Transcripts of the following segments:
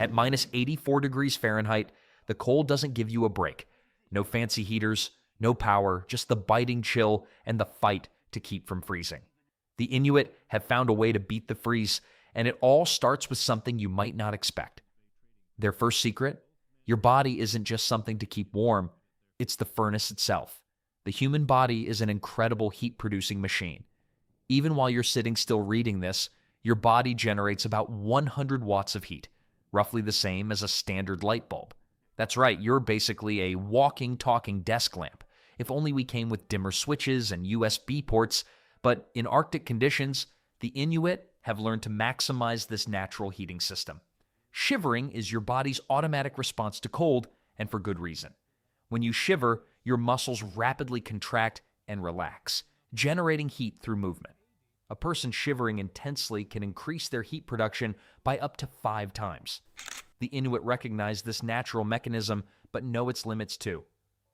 At minus 84 degrees Fahrenheit, the cold doesn't give you a break. No fancy heaters, no power, just the biting chill and the fight to keep from freezing. The Inuit have found a way to beat the freeze, and it all starts with something you might not expect. Their first secret? Your body isn't just something to keep warm, it's the furnace itself. The human body is an incredible heat-producing machine. Even while you're sitting still reading this, your body generates about 100 watts of heat, roughly the same as a standard light bulb. That's right, you're basically a walking, talking desk lamp. If only we came with dimmer switches and USB ports. But in Arctic conditions, the Inuit have learned to maximize this natural heating system. Shivering is your body's automatic response to cold, and for good reason. When you shiver, your muscles rapidly contract and relax, generating heat through movement. A person shivering intensely can increase their heat production by up to 5 times. The Inuit recognize this natural mechanism, but know its limits too.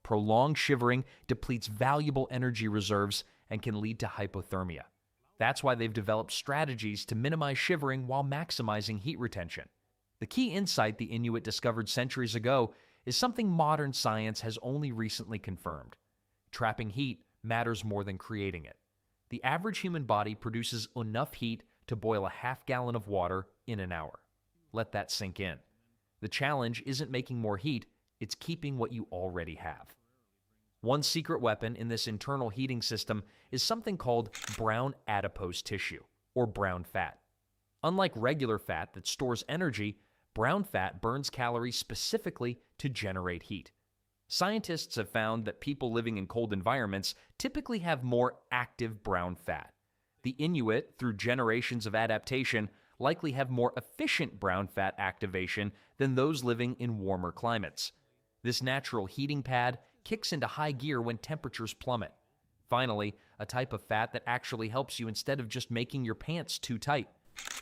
Prolonged shivering depletes valuable energy reserves and can lead to hypothermia. That's why they've developed strategies to minimize shivering while maximizing heat retention. The key insight the Inuit discovered centuries ago is something modern science has only recently confirmed. Trapping heat matters more than creating it. The average human body produces enough heat to boil a half gallon of water in an hour. Let that sink in. The challenge isn't making more heat, it's keeping what you already have. One secret weapon in this internal heating system is something called brown adipose tissue, or brown fat. Unlike regular fat that stores energy, brown fat burns calories specifically to generate heat. Scientists have found that people living in cold environments typically have more active brown fat. The Inuit, through generations of adaptation, likely have more efficient brown fat activation than those living in warmer climates. This natural heating pad kicks into high gear when temperatures plummet. Finally, a type of fat that actually helps you instead of just making your pants too tight.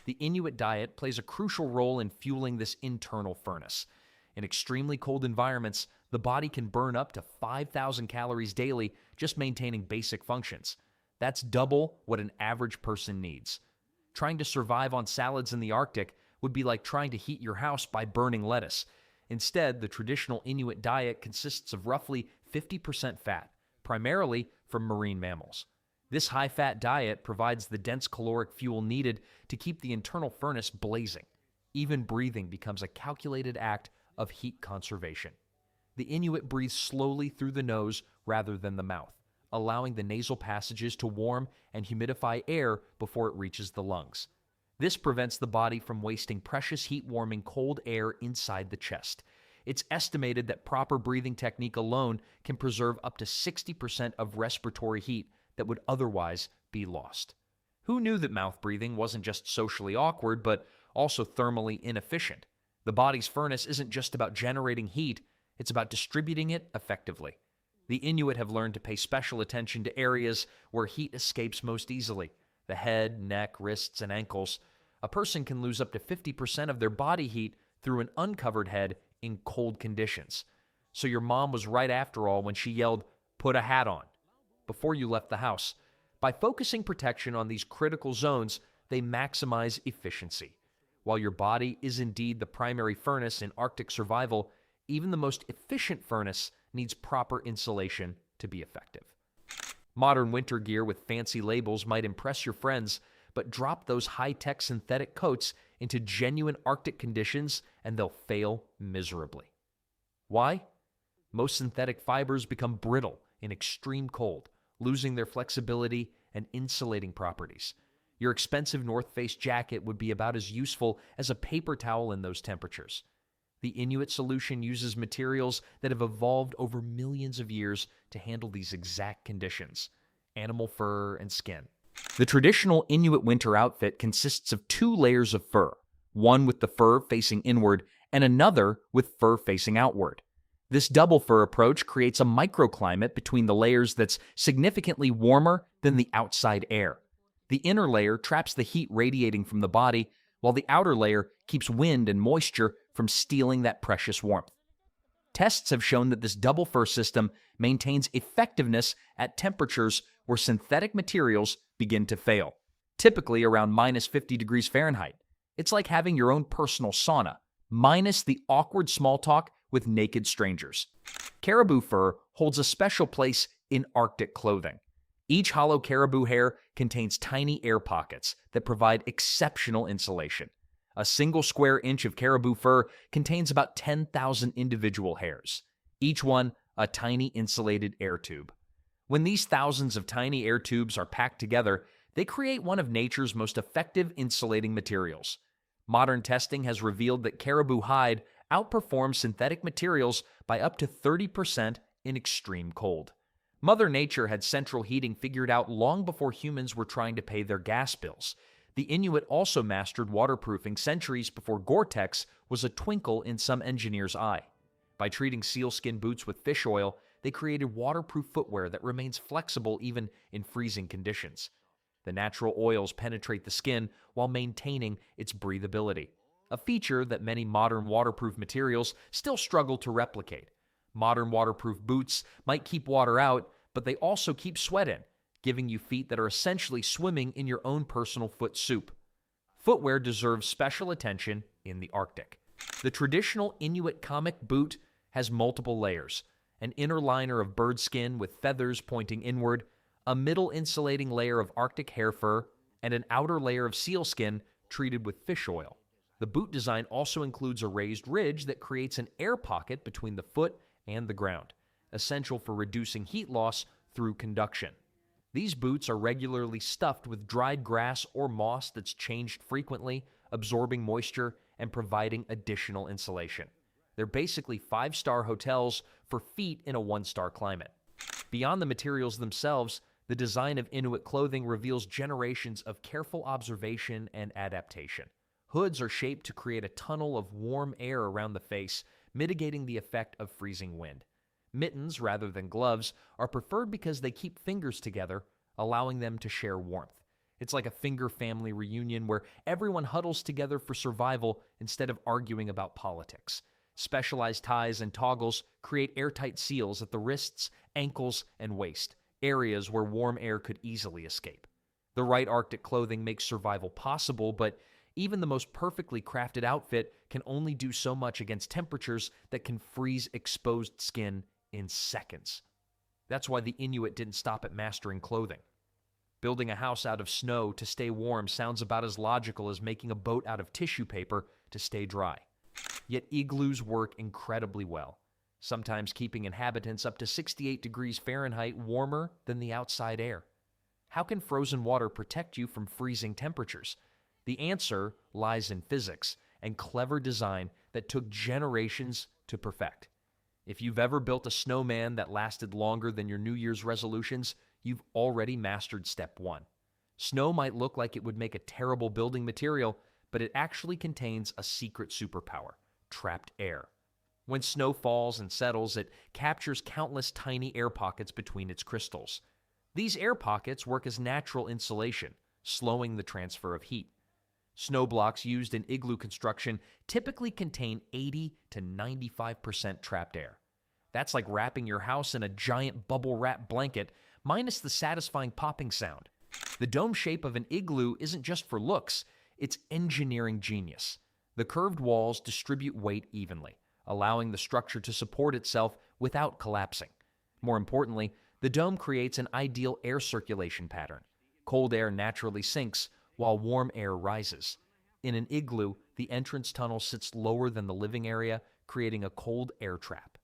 The Inuit diet plays a crucial role in fueling this internal furnace. In extremely cold environments, the body can burn up to 5,000 calories daily just maintaining basic functions. That's double what an average person needs. Trying to survive on salads in the Arctic would be like trying to heat your house by burning lettuce. Instead, the traditional Inuit diet consists of roughly 50% fat, primarily from marine mammals. This high-fat diet provides the dense caloric fuel needed to keep the internal furnace blazing. Even breathing becomes a calculated act of heat conservation. The Inuit breathe slowly through the nose rather than the mouth, allowing the nasal passages to warm and humidify air before it reaches the lungs. This prevents the body from wasting precious heat-warming cold air inside the chest. It's estimated that proper breathing technique alone can preserve up to 60% of respiratory heat that would otherwise be lost. Who knew that mouth breathing wasn't just socially awkward, but also thermally inefficient? The body's furnace isn't just about generating heat, it's about distributing it effectively. The Inuit have learned to pay special attention to areas where heat escapes most easily: the head, neck, wrists, and ankles. A person can lose up to 50% of their body heat through an uncovered head in cold conditions. So your mom was right after all when she yelled, "Put a hat on," before you left the house. By focusing protection on these critical zones, they maximize efficiency. While your body is indeed the primary furnace in Arctic survival, even the most efficient furnace needs proper insulation to be effective. Modern winter gear with fancy labels might impress your friends, but drop those high-tech synthetic coats into genuine Arctic conditions and they'll fail miserably. Why? Most synthetic fibers become brittle in extreme cold, losing their flexibility and insulating properties. Your expensive North Face jacket would be about as useful as a paper towel in those temperatures. The Inuit solution uses materials that have evolved over millions of years to handle these exact conditions: animal fur and skin. The traditional Inuit winter outfit consists of 2 layers of fur, one with the fur facing inward and another with fur facing outward. This double fur approach creates a microclimate between the layers that's significantly warmer than the outside air. The inner layer traps the heat radiating from the body, while the outer layer keeps wind and moisture from stealing that precious warmth. Tests have shown that this double fur system maintains effectiveness at temperatures where synthetic materials begin to fail, typically around minus 50 degrees Fahrenheit. It's like having your own personal sauna, minus the awkward small talk with naked strangers. Caribou fur holds a special place in Arctic clothing. Each hollow caribou hair contains tiny air pockets that provide exceptional insulation. A single square inch of caribou fur contains about 10,000 individual hairs, each one a tiny insulated air tube. When these thousands of tiny air tubes are packed together, they create one of nature's most effective insulating materials. Modern testing has revealed that caribou hide outperforms synthetic materials by up to 30% in extreme cold. Mother Nature had central heating figured out long before humans were trying to pay their gas bills. The Inuit also mastered waterproofing centuries before Gore-Tex was a twinkle in some engineer's eye. By treating sealskin boots with fish oil, they created waterproof footwear that remains flexible even in freezing conditions. The natural oils penetrate the skin while maintaining its breathability, a feature that many modern waterproof materials still struggle to replicate. Modern waterproof boots might keep water out, but they also keep sweat in, giving you feet that are essentially swimming in your own personal foot soup. Footwear deserves special attention in the Arctic. The traditional Inuit comic boot has multiple layers: an inner liner of bird skin with feathers pointing inward, a middle insulating layer of Arctic hair fur, and an outer layer of sealskin treated with fish oil. The boot design also includes a raised ridge that creates an air pocket between the foot and the ground, essential for reducing heat loss through conduction. These boots are regularly stuffed with dried grass or moss that's changed frequently, absorbing moisture and providing additional insulation. They're basically 5-star hotels for feet in a 1-star climate. Beyond the materials themselves, the design of Inuit clothing reveals generations of careful observation and adaptation. Hoods are shaped to create a tunnel of warm air around the face, mitigating the effect of freezing wind. Mittens, rather than gloves, are preferred because they keep fingers together, allowing them to share warmth. It's like a finger family reunion where everyone huddles together for survival instead of arguing about politics. Specialized ties and toggles create airtight seals at the wrists, ankles, and waist, areas where warm air could easily escape. The right Arctic clothing makes survival possible, but even the most perfectly crafted outfit can only do so much against temperatures that can freeze exposed skin in seconds. That's why the Inuit didn't stop at mastering clothing. Building a house out of snow to stay warm sounds about as logical as making a boat out of tissue paper to stay dry. Yet igloos work incredibly well, sometimes keeping inhabitants up to 68 degrees Fahrenheit warmer than the outside air. How can frozen water protect you from freezing temperatures? The answer lies in physics and clever design that took generations to perfect. If you've ever built a snowman that lasted longer than your New Year's resolutions, you've already mastered step 1. Snow might look like it would make a terrible building material, but it actually contains a secret superpower: trapped air. When snow falls and settles, it captures countless tiny air pockets between its crystals. These air pockets work as natural insulation, slowing the transfer of heat. Snow blocks used in igloo construction typically contain 80 to 95% trapped air. That's like wrapping your house in a giant bubble wrap blanket, minus the satisfying popping sound. The dome shape of an igloo isn't just for looks, it's engineering genius. The curved walls distribute weight evenly, allowing the structure to support itself without collapsing. More importantly, the dome creates an ideal air circulation pattern. Cold air naturally sinks, while warm air rises. In an igloo, the entrance tunnel sits lower than the living area, creating a cold air trap.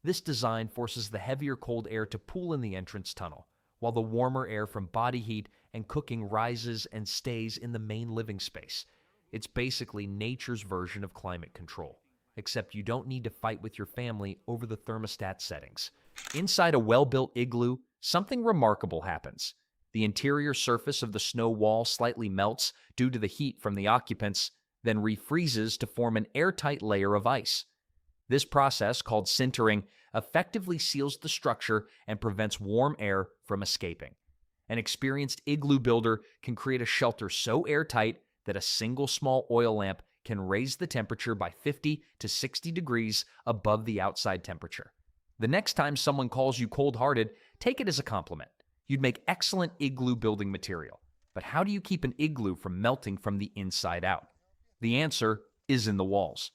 This design forces the heavier cold air to pool in the entrance tunnel, while the warmer air from body heat and cooking rises and stays in the main living space. It's basically nature's version of climate control, except you don't need to fight with your family over the thermostat settings. Inside a well-built igloo, something remarkable happens. The interior surface of the snow wall slightly melts due to the heat from the occupants, then refreezes to form an airtight layer of ice. This process, called sintering, effectively seals the structure and prevents warm air from escaping. An experienced igloo builder can create a shelter so airtight that a single small oil lamp can raise the temperature by 50 to 60 degrees above the outside temperature. The next time someone calls you cold-hearted, take it as a compliment. You'd make excellent igloo building material. But how do you keep an igloo from melting from the inside out? The answer is in the walls.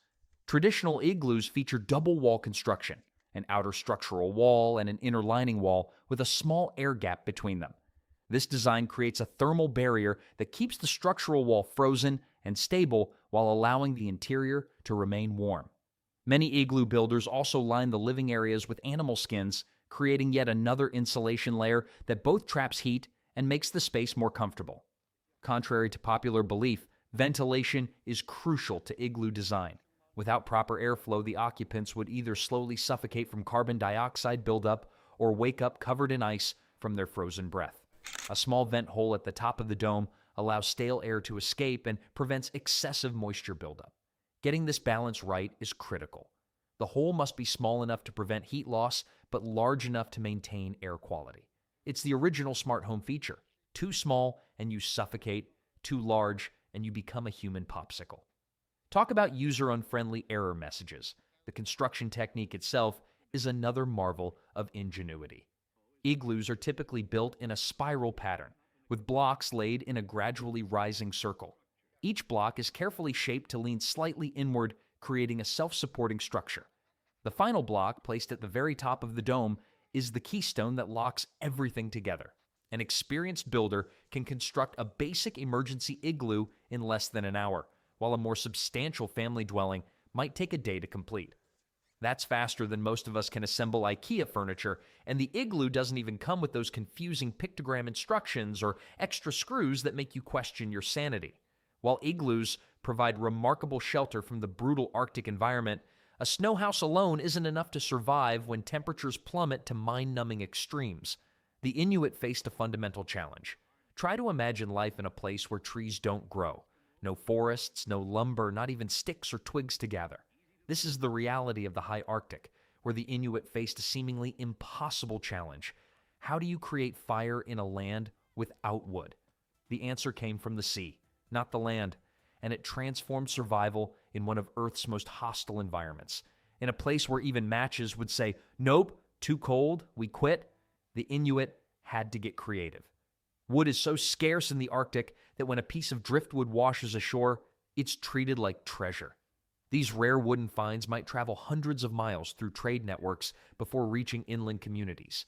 Traditional igloos feature double wall construction, an outer structural wall and an inner lining wall with a small air gap between them. This design creates a thermal barrier that keeps the structural wall frozen and stable while allowing the interior to remain warm. Many igloo builders also line the living areas with animal skins, creating yet another insulation layer that both traps heat and makes the space more comfortable. Contrary to popular belief, ventilation is crucial to igloo design. Without proper airflow, the occupants would either slowly suffocate from carbon dioxide buildup or wake up covered in ice from their frozen breath. A small vent hole at the top of the dome allows stale air to escape and prevents excessive moisture buildup. Getting this balance right is critical. The hole must be small enough to prevent heat loss, but large enough to maintain air quality. It's the original smart home feature. Too small and you suffocate, too large and you become a human popsicle. Talk about user-unfriendly error messages. The construction technique itself is another marvel of ingenuity. Igloos are typically built in a spiral pattern, with blocks laid in a gradually rising circle. Each block is carefully shaped to lean slightly inward, creating a self-supporting structure. The final block, placed at the very top of the dome, is the keystone that locks everything together. An experienced builder can construct a basic emergency igloo in less than an hour, while a more substantial family dwelling might take a day to complete. That's faster than most of us can assemble IKEA furniture, and the igloo doesn't even come with those confusing pictogram instructions or extra screws that make you question your sanity. While igloos provide remarkable shelter from the brutal Arctic environment, a snow house alone isn't enough to survive when temperatures plummet to mind-numbing extremes. The Inuit faced a fundamental challenge. Try to imagine life in a place where trees don't grow. No forests, no lumber, not even sticks or twigs to gather. This is the reality of the high Arctic, where the Inuit faced a seemingly impossible challenge. How do you create fire in a land without wood? The answer came from the sea, not the land, and it transformed survival in one of Earth's most hostile environments. In a place where even matches would say, "Nope, too cold, we quit," the Inuit had to get creative. Wood is so scarce in the Arctic that when a piece of driftwood washes ashore, it's treated like treasure. These rare wooden finds might travel hundreds of miles through trade networks before reaching inland communities.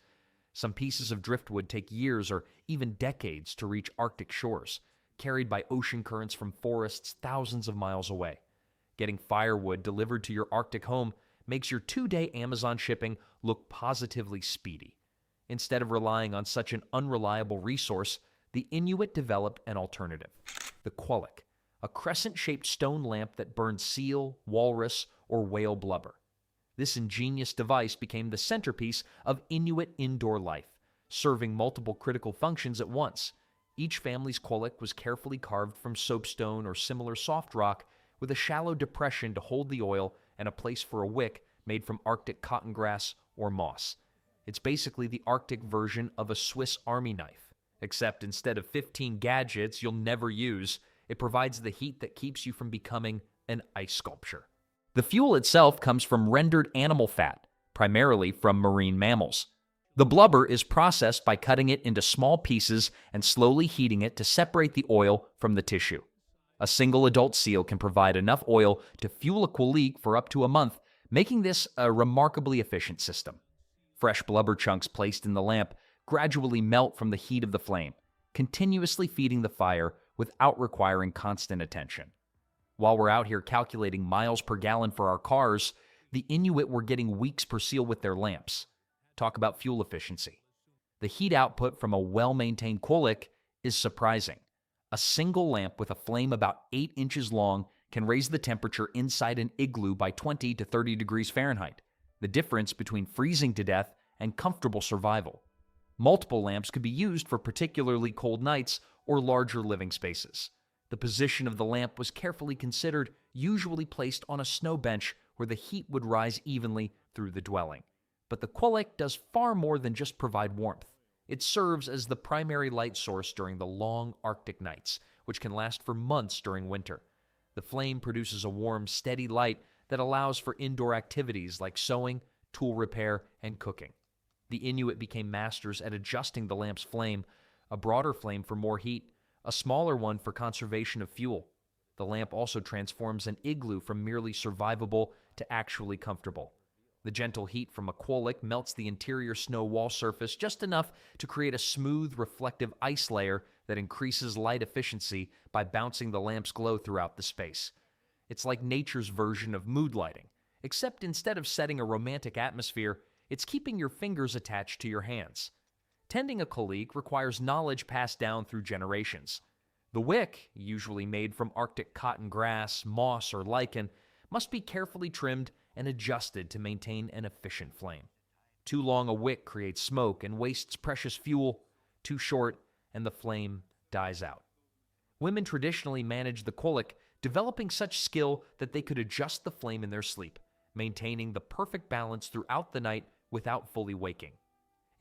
Some pieces of driftwood take years or even decades to reach Arctic shores, carried by ocean currents from forests thousands of miles away. Getting firewood delivered to your Arctic home makes your 2-day Amazon shipping look positively speedy. Instead of relying on such an unreliable resource, the Inuit developed an alternative: the qulliq, a crescent-shaped stone lamp that burned seal, walrus, or whale blubber. This ingenious device became the centerpiece of Inuit indoor life, serving multiple critical functions at once. Each family's qulliq was carefully carved from soapstone or similar soft rock, with a shallow depression to hold the oil and a place for a wick made from Arctic cotton grass or moss. It's basically the Arctic version of a Swiss Army knife, except instead of 15 gadgets you'll never use, it provides the heat that keeps you from becoming an ice sculpture. The fuel itself comes from rendered animal fat, primarily from marine mammals. The blubber is processed by cutting it into small pieces and slowly heating it to separate the oil from the tissue. A single adult seal can provide enough oil to fuel a qulliq for up to a month, making this a remarkably efficient system. Fresh blubber chunks placed in the lamp gradually melt from the heat of the flame, continuously feeding the fire without requiring constant attention. While we're out here calculating miles per gallon for our cars, the Inuit were getting weeks per seal with their lamps. Talk about fuel efficiency. The heat output from a well-maintained qulliq is surprising. A single lamp with a flame about 8 inches long can raise the temperature inside an igloo by 20 to 30 degrees Fahrenheit, the difference between freezing to death and comfortable survival. Multiple lamps could be used for particularly cold nights or larger living spaces. The position of the lamp was carefully considered, usually placed on a snow bench where the heat would rise evenly through the dwelling. But the qulliq does far more than just provide warmth. It serves as the primary light source during the long Arctic nights, which can last for months during winter. The flame produces a warm, steady light that allows for indoor activities like sewing, tool repair, and cooking. The Inuit became masters at adjusting the lamp's flame, a broader flame for more heat, a smaller one for conservation of fuel. The lamp also transforms an igloo from merely survivable to actually comfortable. The gentle heat from a qulliq melts the interior snow wall surface just enough to create a smooth, reflective ice layer that increases light efficiency by bouncing the lamp's glow throughout the space. It's like nature's version of mood lighting, except instead of setting a romantic atmosphere, it's keeping your fingers attached to your hands. Tending a qulliq requires knowledge passed down through generations. The wick, usually made from Arctic cotton grass, moss, or lichen, must be carefully trimmed and adjusted to maintain an efficient flame. Too long a wick creates smoke and wastes precious fuel. Too short, and the flame dies out. Women traditionally managed the qulliq, developing such skill that they could adjust the flame in their sleep, maintaining the perfect balance throughout the night without fully waking.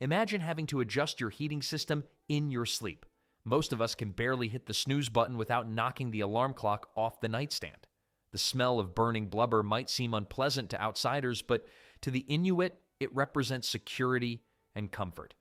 Imagine having to adjust your heating system in your sleep. Most of us can barely hit the snooze button without knocking the alarm clock off the nightstand. The smell of burning blubber might seem unpleasant to outsiders, but to the Inuit, it represents security and comfort.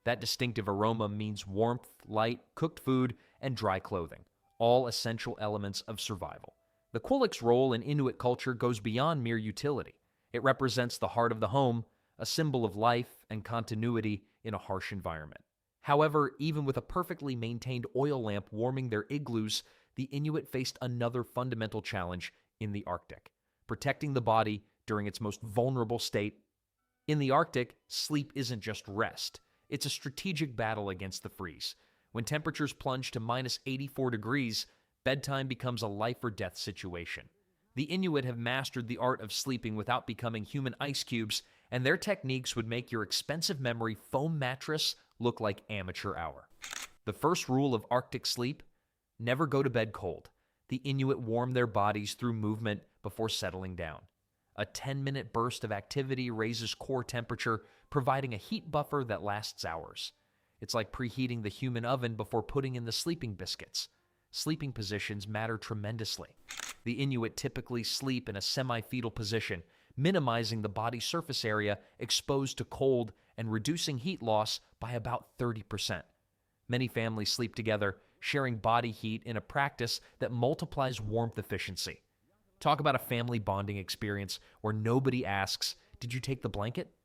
That distinctive aroma means warmth, light, cooked food, and dry clothing, all essential elements of survival. The qulliq's role in Inuit culture goes beyond mere utility. It represents the heart of the home, a symbol of life and continuity in a harsh environment. However, even with a perfectly maintained oil lamp warming their igloos, the Inuit faced another fundamental challenge in the Arctic: protecting the body during its most vulnerable state. In the Arctic, sleep isn't just rest. It's a strategic battle against the freeze. When temperatures plunge to minus 84 degrees, bedtime becomes a life-or-death situation. The Inuit have mastered the art of sleeping without becoming human ice cubes, and their techniques would make your expensive memory foam mattress look like amateur hour. The first rule of Arctic sleep: never go to bed cold. The Inuit warm their bodies through movement before settling down. A 10-minute burst of activity raises core temperature, providing a heat buffer that lasts hours. It's like preheating the human oven before putting in the sleeping biscuits. Sleeping positions matter tremendously. The Inuit typically sleep in a semi-fetal position, minimizing the body surface area exposed to cold and reducing heat loss by about 30%. Many families sleep together, sharing body heat in a practice that multiplies warmth efficiency. Talk about a family bonding experience where nobody asks, "Did you take the blanket?"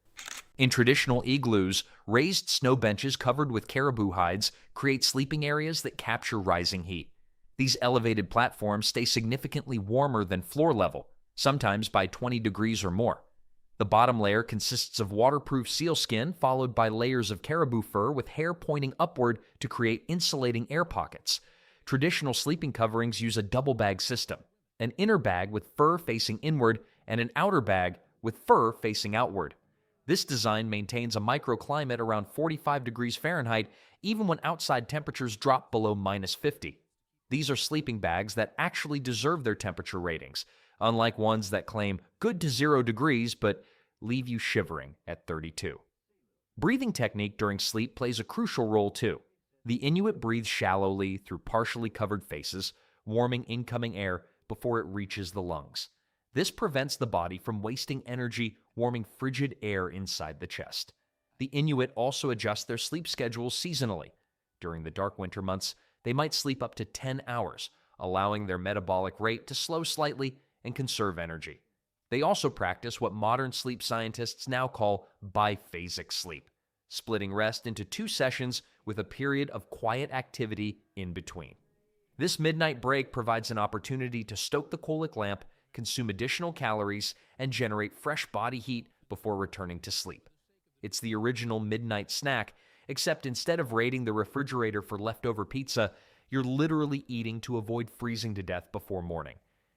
In traditional igloos, raised snow benches covered with caribou hides create sleeping areas that capture rising heat. These elevated platforms stay significantly warmer than floor level, sometimes by 20 degrees or more. The bottom layer consists of waterproof sealskin, followed by layers of caribou fur with hair pointing upward to create insulating air pockets. Traditional sleeping coverings use a double bag system: an inner bag with fur facing inward and an outer bag with fur facing outward. This design maintains a microclimate around 45 degrees Fahrenheit, even when outside temperatures drop below minus 50. These are sleeping bags that actually deserve their temperature ratings, unlike ones that claim good to 0 degrees but leave you shivering at 32. Breathing technique during sleep plays a crucial role too. The Inuit breathe shallowly through partially covered faces, warming incoming air before it reaches the lungs. This prevents the body from wasting energy warming frigid air inside the chest. The Inuit also adjust their sleep schedules seasonally. During the dark winter months, they might sleep up to 10 hours, allowing their metabolic rate to slow slightly and conserve energy. They also practice what modern sleep scientists now call biphasic sleep, splitting rest into 2 sessions with a period of quiet activity in between. This midnight break provides an opportunity to stoke the qulliq lamp, consume additional calories, and generate fresh body heat before returning to sleep. It's the original midnight snack, except instead of raiding the refrigerator for leftover pizza, you're literally eating to avoid freezing to death before morning.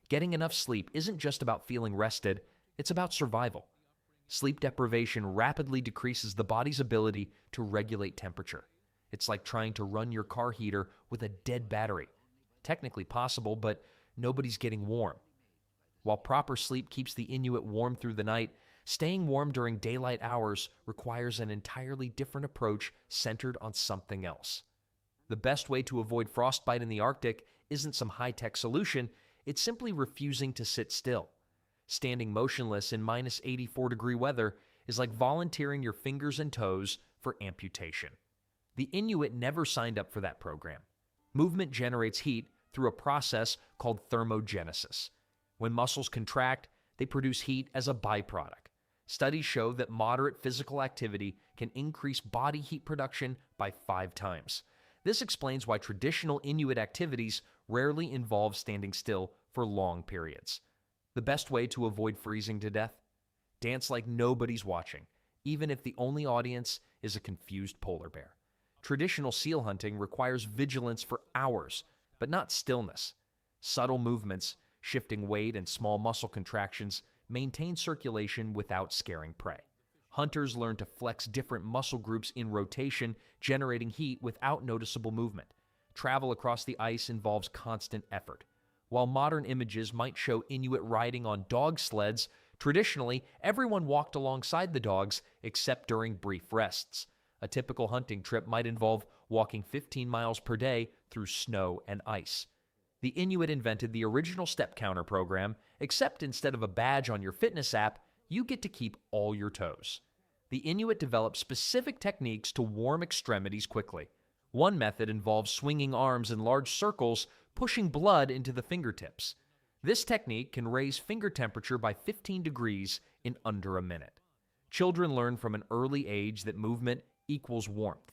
Getting enough sleep isn't just about feeling rested, it's about survival. Sleep deprivation rapidly decreases the body's ability to regulate temperature. It's like trying to run your car heater with a dead battery. Technically possible, but nobody's getting warm. While proper sleep keeps the Inuit warm through the night, staying warm during daylight hours requires an entirely different approach centered on something else. The best way to avoid frostbite in the Arctic isn't some high-tech solution, it's simply refusing to sit still. Standing motionless in minus 84-degree weather is like volunteering your fingers and toes for amputation. The Inuit never signed up for that program. Movement generates heat through a process called thermogenesis. When muscles contract, they produce heat as a byproduct. Studies show that moderate physical activity can increase body heat production by 5 times. This explains why traditional Inuit activities rarely involve standing still for long periods. The best way to avoid freezing to death? Dance like nobody's watching, even if the only audience is a confused polar bear. Traditional seal hunting requires vigilance for hours, but not stillness. Subtle movements, shifting weight, and small muscle contractions maintain circulation without scaring prey. Hunters learn to flex different muscle groups in rotation, generating heat without noticeable movement. Travel across the ice involves constant effort. While modern images might show Inuit riding on dog sleds, traditionally, everyone walked alongside the dogs except during brief rests. A typical hunting trip might involve walking 15 miles per day through snow and ice. The Inuit invented the original step counter program, except instead of a badge on your fitness app, you get to keep all your toes. The Inuit developed specific techniques to warm extremities quickly. One method involves swinging arms in large circles, pushing blood into the fingertips. This technique can raise finger temperature by 15 degrees in under a minute. Children learn from an early age that movement equals warmth.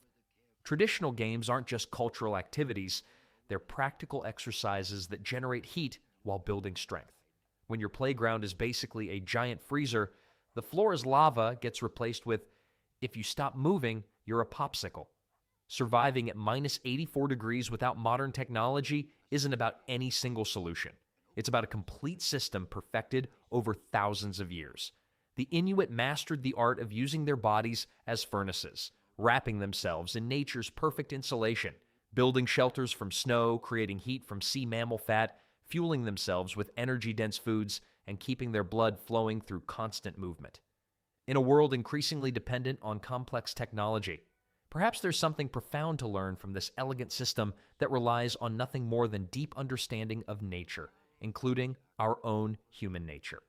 Traditional games aren't just cultural activities, they're practical exercises that generate heat while building strength. When your playground is basically a giant freezer, the floor is lava gets replaced with, if you stop moving, you're a popsicle. Surviving at minus 84 degrees without modern technology isn't about any single solution. It's about a complete system perfected over thousands of years. The Inuit mastered the art of using their bodies as furnaces, wrapping themselves in nature's perfect insulation, building shelters from snow, creating heat from sea mammal fat, fueling themselves with energy-dense foods, and keeping their blood flowing through constant movement. In a world increasingly dependent on complex technology, perhaps there's something profound to learn from this elegant system that relies on nothing more than deep understanding of nature, including our own human nature.